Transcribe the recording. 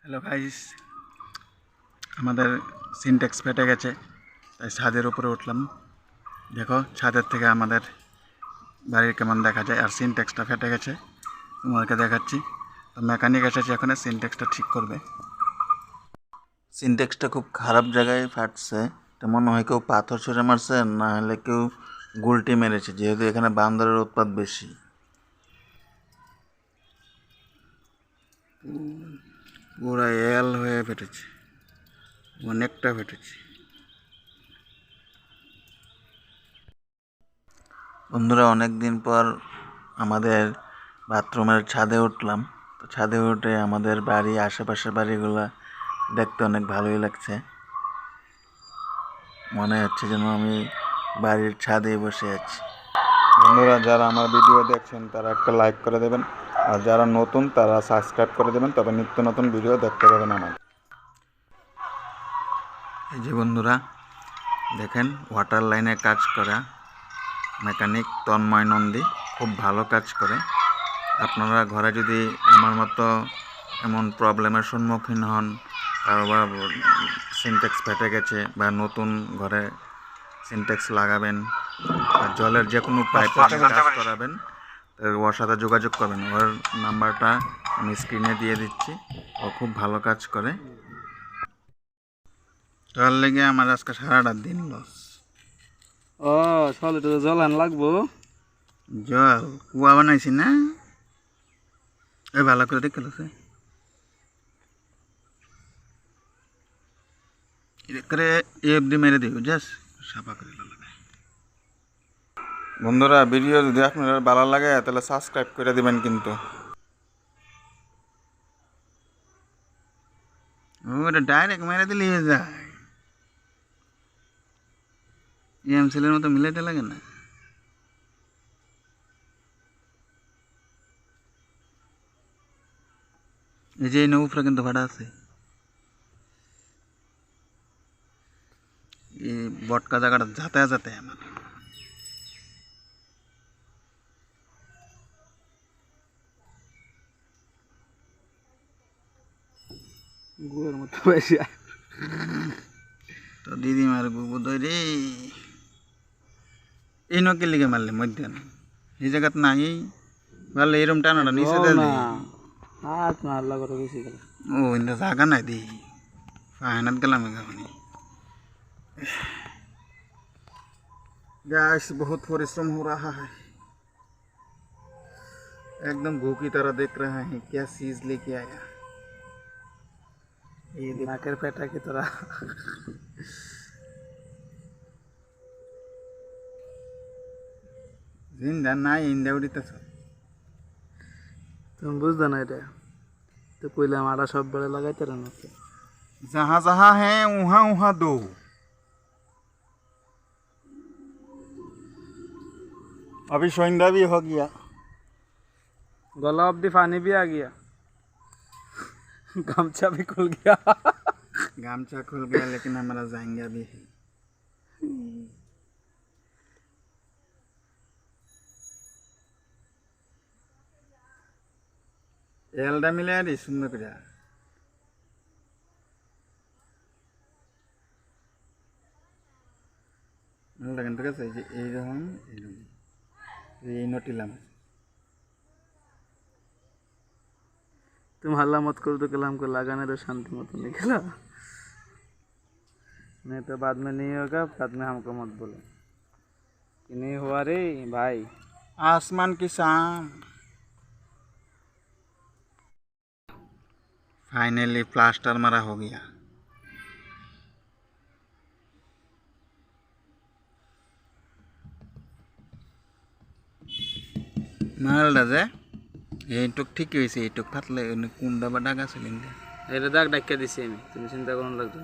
Hello guys, আমাদের syntax ফেটে গেছে, তাই ছাদের উপরে উঠলাম। দেখো ছাদের থেকে আমাদের বাড়ির কেমন দেখা যায়। আর সিনটেক্সটা ফেটে গেছে, তোমাদেরকে দেখাচ্ছি। তো মেকানিক এসেছে, এখানে সিনটেক্সটা ঠিক করবে। সিনটেক্সটা খুব খারাপ জায়গায় ফাটছে, এটা মনে হয় কেউ পাথর ছুঁড়ে মারছে, না হলে কেউ গুলটি মেরেছে, যেহেতু এখানে বান্দরের উৎপাত বেশি। পুরা এল হয়ে ফেটেছে, অনেকটা ফেটেছে। বন্ধুরা, অনেক দিন পর আমাদের বাথরুমের ছাদে উঠলাম। তো ছাদে উঠে আমাদের বাড়ি, আশেপাশের বাড়িগুলো দেখতে অনেক ভালোই লাগছে। মনে হচ্ছে যেন আমি বাড়ির ছাদে বসে আছি। বন্ধুরা, যারা আমার ভিডিও দেখছেন তারা একটা লাইক করে দেবেন, আর যারা নতুন তারা সাবস্ক্রাইব করে দেবেন, তবে নিত্য নতুন ভিডিও দেখতে পাবেন আমার। এই যে বন্ধুরা দেখেন, ওয়াটার লাইনে কাজ করা মেকানিক তন্ময় নন্দী খুব ভালো কাজ করে। আপনারা ঘরে যদি আমার মতো এমন প্রবলেমের সম্মুখীন হন, কারোবার সিনটেক্স ফেটে গেছে বা নতুন ঘরে সিনটেক্স লাগাবেন বা জলের যে কোনো পাইপে কাজ করাবেন, ওর সাথে যোগাযোগ করবেন। ওর নাম্বারটা আমি স্ক্রিনে দিয়ে দিচ্ছি। ও খুব ভালো কাজ করে। তার লেগে আমার আজকে সারাটা দিন লস। ও চলে তো জল আন লাগবো। জল কুয়া বানাইছি না, এই ভালো করে দেখে লোছে করে এফডি মেরে দিও, জাস্ট সাফা করে লাগে। বন্ধুরা, ভিডিও যদি আপনার ভালো লাগে তাহলে সাবস্ক্রাইব করে দিবেন কিন্তু। ওটা ডাইরেক্ট মেরে দিলে হয়ে যায়, এমসিলের মতো মিলাইতে লাগে না। এই যে উপরে কিন্তু ভাড়া আছে, এই বটকা জায়গাটা যাতায়া যাতে আমার। গুয়ের মতো বেশি তো দিদিমার গুবু দই রে, এই নকে লিগে মারলে মধ্যে এই জায়গাত নাই, ভালো এরম টানাটা নিচে দেয় না হাত মারলা করে বেশি গেল। ও ইন্দা জায়গা নাই দি ফাহানাত গেলাম এখানে। गाइस, बहुत परिश्रम हो रहा है, एकदम भूख की तरह देख रहे हैं क्या चीज लेके आया। ये নাকের পেটা কি তোরা जिंदा ना इंदा उड़ीता তুমি বুঝতে না এটা তো কইলাম আড়া সব বেড়ে লাগাইতে না। जहाँ जहाँ है वहाँ वहाँ दो। अभी सोइंदा भी हो गया, गला अब्दी पानी भी आ गया, गमछा भी खुल गया। गामछा खुल गया, लेकिन हमारा जाएंगे अभी। एलडा मिले यार सुंदर करा लगन तो कैसे ये रकम ये नोटिलाम। तुम हल्ला मत करो तो कलाम को लगाने दो, शांति मत निकला, नहीं तो बाद में नहीं होगा, बाद में हमको मत बोलो कि नहीं हुआ रे भाई। आसमान की शाम, फाइनली प्लास्टर मारा हो गया। মালটা যে এইটুক ঠিকই হয়েছে, এইটুক ফাটলে কুন্ডা বা ডাকা ছিলেন। এটা দাগ ডাক্কা দিছি আমি, তুমি চিন্তা করুন লাগবে।